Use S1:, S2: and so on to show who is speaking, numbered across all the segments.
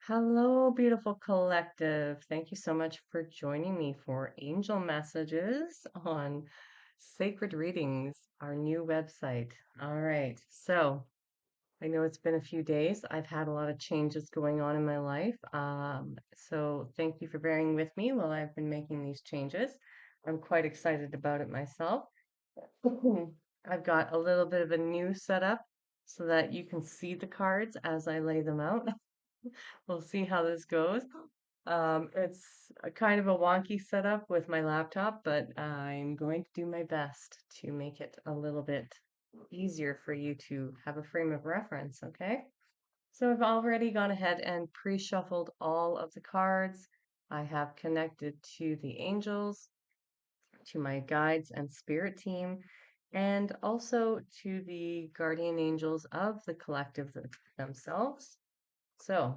S1: Hello, beautiful collective. Thank you so much for joining me for Angel Messages on Sacred Readings, our new website. All right, so I know it's been a few days. I've had a lot of changes going on in my life. So thank you for bearing with me while I've been making these changes. I'm quite excited about it myself. I've got a little bit of a new setup so that you can see the cards as I lay them out. We'll see how this goes. It's a kind of a wonky setup with my laptop, but I'm going to do my best to make it a little bit easier for you to have a frame of reference, okay? So I've already gone ahead and pre-shuffled all of the cards. I have connected to the angels, to my guides and spirit team, and also to the guardian angels of the collective themselves. So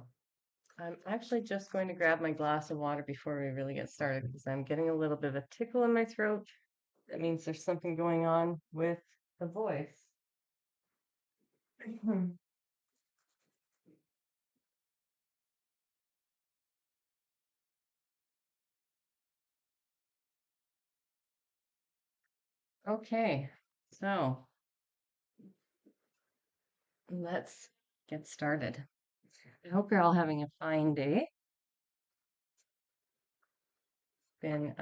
S1: I'm actually just going to grab my glass of water before we really get started because I'm getting a little bit of a tickle in my throat. That means there's something going on with the voice. Okay, so let's get started. I hope you're all having a fine day. Been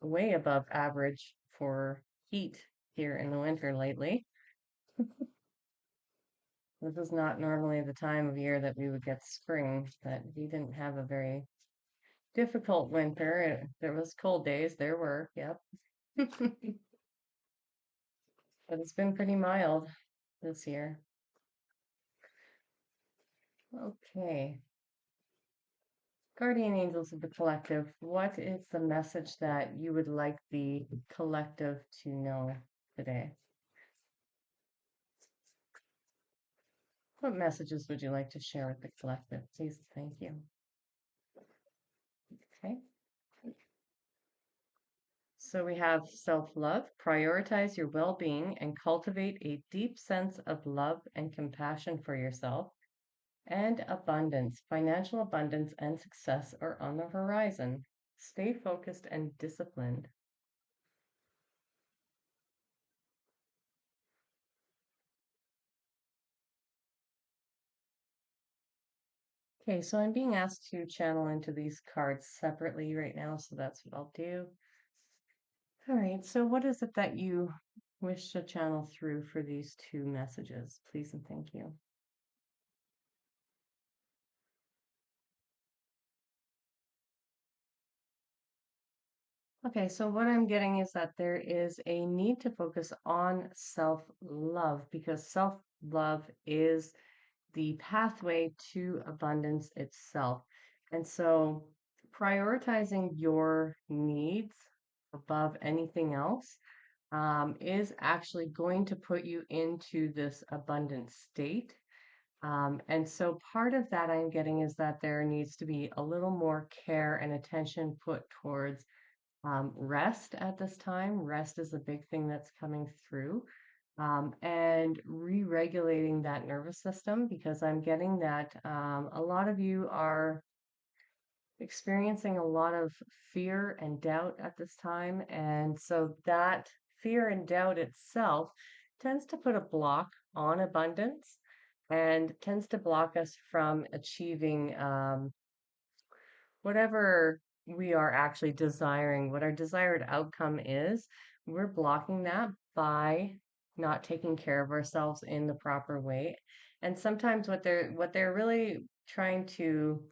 S1: way above average for heat here in the winter lately. This is not normally the time of year that we would get spring, but we didn't have a very difficult winter. There was cold days, there were, yep. But it's been pretty mild this year. Okay. Guardian Angels of the Collective, what is the message that you would like the collective to know today? What messages would you like to share with the collective? Please, thank you. Okay. So we have self-love, prioritize your well-being and cultivate a deep sense of love and compassion for yourself. And abundance, financial abundance and success are on the horizon. Stay focused and disciplined. Okay, so I'm being asked to channel into these cards separately right now, so that's what I'll do. All right, so what is it that you wish to channel through for these two messages? Please and thank you. Okay, so what I'm getting is that there is a need to focus on self-love because self-love is the pathway to abundance itself. And so prioritizing your needs above anything else is actually going to put you into this abundant state. And so part of that I'm getting is that there needs to be a little more care and attention put towards rest at this time. Rest is a big thing that's coming through. And re-regulating that nervous system because I'm getting that a lot of you are experiencing a lot of fear and doubt at this time. And so that fear and doubt itself tends to put a block on abundance and tends to block us from achieving whatever we are actually desiring, what our desired outcome is, we're blocking that by not taking care of ourselves in the proper way. And sometimes what they're really trying to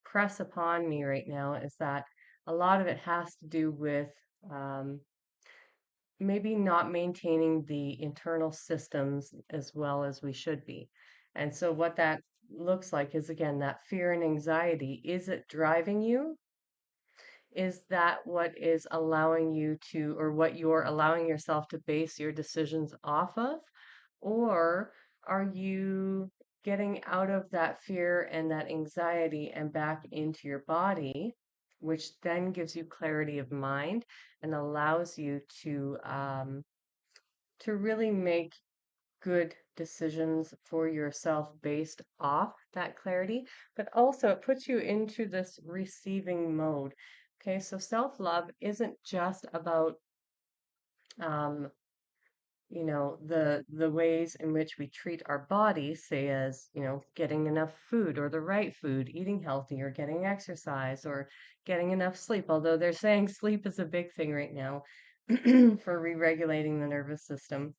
S1: press upon me right now is that a lot of it has to do with um, maybe not maintaining the internal systems as well as we should be. And so what that looks like is again that fear and anxiety. Is it driving you? Is that what is allowing you to, or what you're allowing yourself to base your decisions off of? Or are you getting out of that fear and that anxiety and back into your body, which then gives you clarity of mind and allows you to really make good decisions for yourself based off that clarity, but also it puts you into this receiving mode. Okay, so self-love isn't just about um, the ways in which we treat our bodies, say as, getting enough food or the right food, eating healthy or getting exercise or getting enough sleep, although they're saying sleep is a big thing right now for re-regulating the nervous system.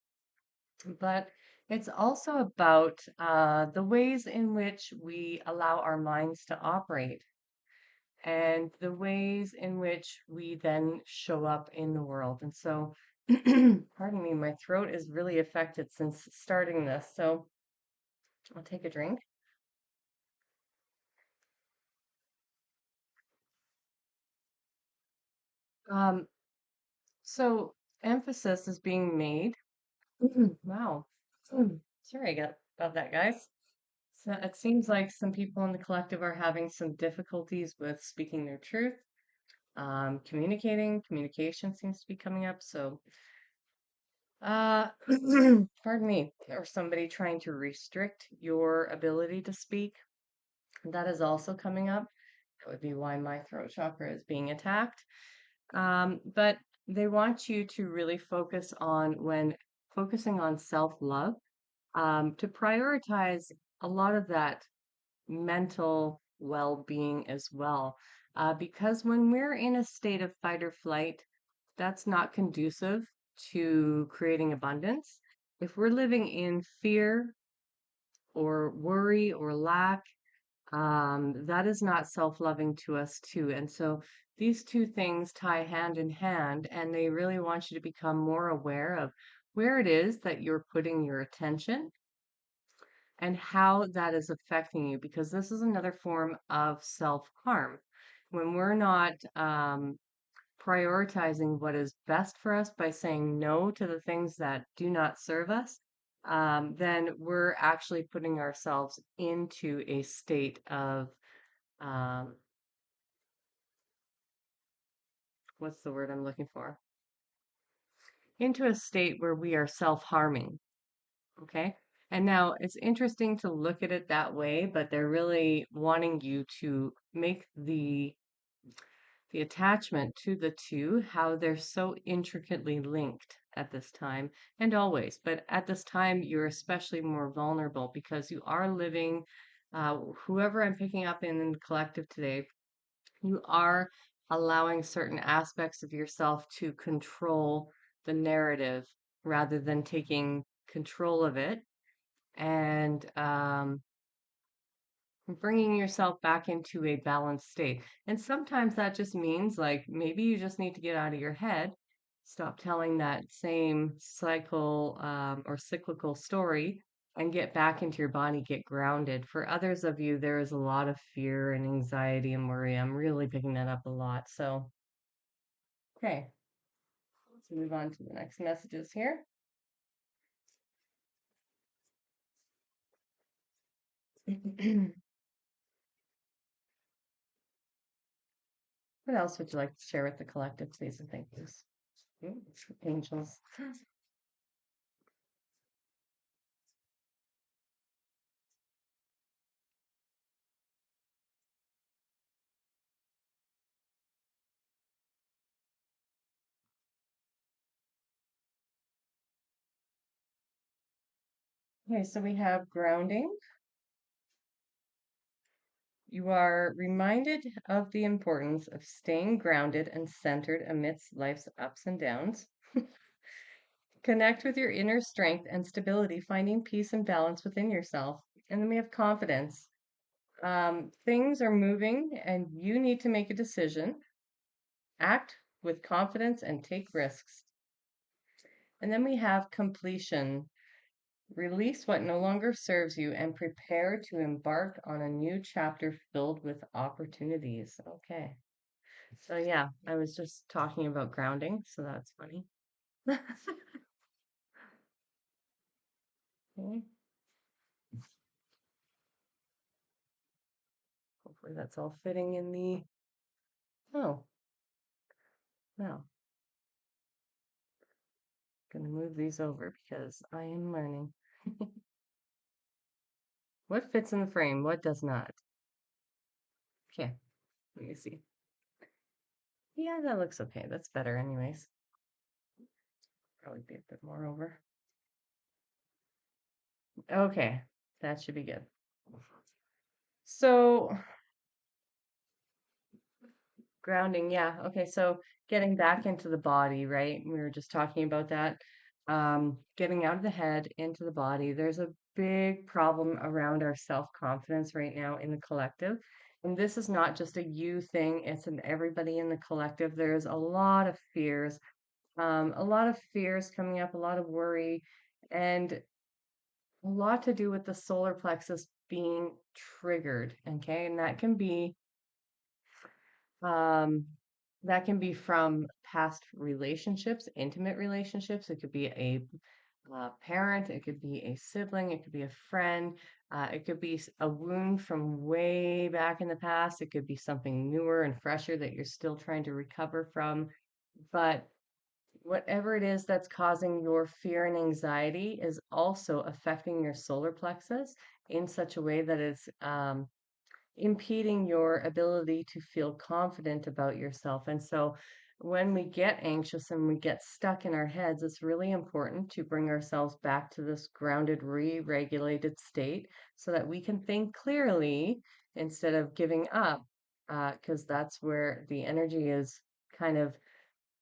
S1: But it's also about the ways in which we allow our minds to operate and the ways in which we then show up in the world. And so, pardon me, my throat is really affected since starting this. So I'll take a drink. Um, so emphasis is being made. Wow. Sorry about that, guys. So it seems like some people in the collective are having some difficulties with speaking their truth. Communication seems to be coming up. So Uh, pardon me, or somebody trying to restrict your ability to speak. That is also coming up. That would be why my throat chakra is being attacked. But they want you to really focus on when focusing on self-love, to prioritize a lot of that mental well-being as well. Because when we're in a state of fight or flight, that's not conducive to creating abundance. If we're living in fear or worry or lack, that is not self-loving to us too. And so these two things tie hand in hand, and they really want you to become more aware of where it is that you're putting your attention and how that is affecting you, because this is another form of self-harm. When we're not prioritizing what is best for us by saying no to the things that do not serve us, then we're actually putting ourselves into a state of, um, what's the word I'm looking for? Into a state where we are self-harming. Okay. And now it's interesting to look at it that way, but they're really wanting you to make the attachment to the two, how they're so intricately linked at this time and always. But at this time, you're especially more vulnerable because you are living, whoever I'm picking up in the collective today, you are allowing certain aspects of yourself to control the narrative rather than taking control of it. And bringing yourself back into a balanced state. And sometimes that just means like maybe you just need to get out of your head, stop telling that same cycle or cyclical story, and get back into your body, get grounded. For others of you, there is a lot of fear and anxiety and worry. I'm really picking that up a lot. So, okay, let's move on to the next messages here. What else would you like to share with the collective, please and thank yous? Angels. Okay, so we have grounding. You are reminded of the importance of staying grounded and centered amidst life's ups and downs. Connect with your inner strength and stability, finding peace and balance within yourself. And then we have confidence. Things are moving and you need to make a decision. Act with confidence and take risks. And then we have completion. Release what no longer serves you and prepare to embark on a new chapter filled with opportunities. Okay. So yeah, I was just talking about grounding, so that's funny. Okay. Hopefully that's all fitting in the. Oh, no. Gonna move these over because I am learning. What fits in the frame? What does not? Okay, let me see. Yeah, that looks okay. That's better anyways. Probably be a bit more over. Okay, that should be good. So grounding, yeah. Okay, so getting back into the body, right? We were just talking about that. Getting out of the head into the body. There's a big problem around our self-confidence right now in the collective. And this is not just a you thing, it's an everybody in the collective. There's a lot of fears coming up, a lot of worry, and a lot to do with the solar plexus being triggered. Okay, and um, that can be from past relationships, intimate relationships. It could be a parent, it could be a sibling, it could be a friend, it could be a wound from way back in the past. It could be something newer and fresher that you're still trying to recover from. But whatever it is that's causing your fear and anxiety is also affecting your solar plexus in such a way that it's impeding your ability to feel confident about yourself. And so when we get anxious and we get stuck in our heads, it's really important to bring ourselves back to this grounded, re-regulated state so that we can think clearly instead of giving up, because that's where the energy is kind of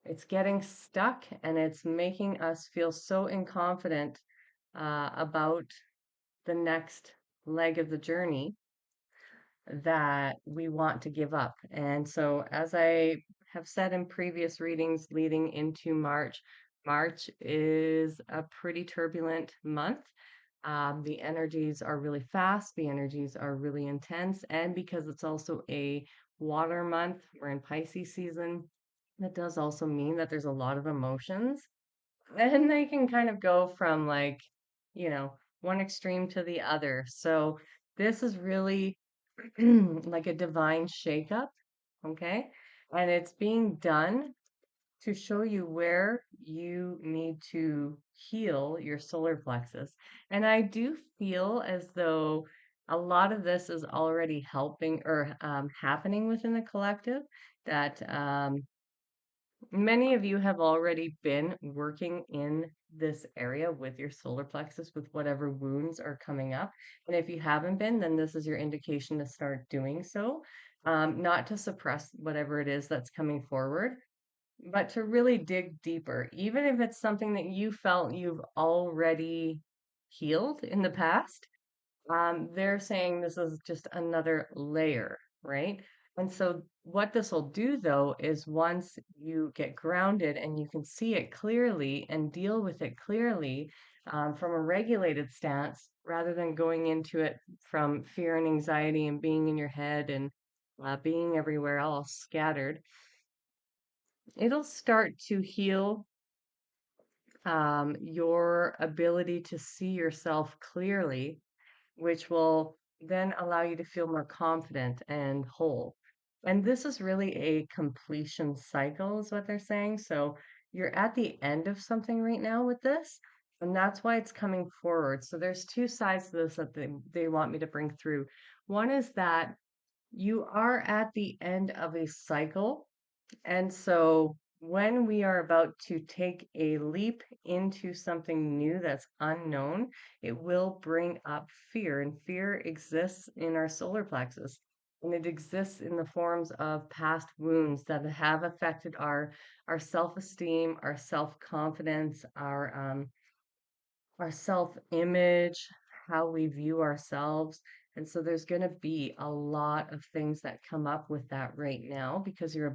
S1: it's getting stuck and it's making us feel so inconfident about the next leg of the journey that we want to give up. And so, as I have said in previous readings leading into March, March is a pretty turbulent month. The energies are really fast, the energies are really intense, and because it's also a water month, we're in Pisces season, that does also mean that there's a lot of emotions, and they can kind of go from like, you know, one extreme to the other. So, this is really like a divine shakeup, okay? And it's being done to show you where you need to heal your solar plexus. And I do feel as though a lot of this is already helping or happening within the collective, that many of you have already been working in this area with your solar plexus with whatever wounds are coming up. And if you haven't been, then this is your indication to start doing so. Not to suppress whatever it is that's coming forward, but to really dig deeper, even if it's something that you felt you've already healed in the past. They're saying this is just another layer, right? And so what this will do though is once you get grounded and you can see it clearly and deal with it clearly from a regulated stance, rather than going into it from fear and anxiety and being in your head and being everywhere else scattered, it'll start to heal your ability to see yourself clearly, which will then allow you to feel more confident and whole. And this is really a completion cycle, is what they're saying. So you're at the end of something right now with this, and that's why it's coming forward. So there's two sides to this that they want me to bring through. One is that you are at the end of a cycle, and so when we are about to take a leap into something new that's unknown, it will bring up fear. And fear exists in our solar plexus. And it exists in the forms of past wounds that have affected our self-esteem, our self-confidence, our self-image, how we view ourselves. And so there's going to be a lot of things that come up with that right now because you're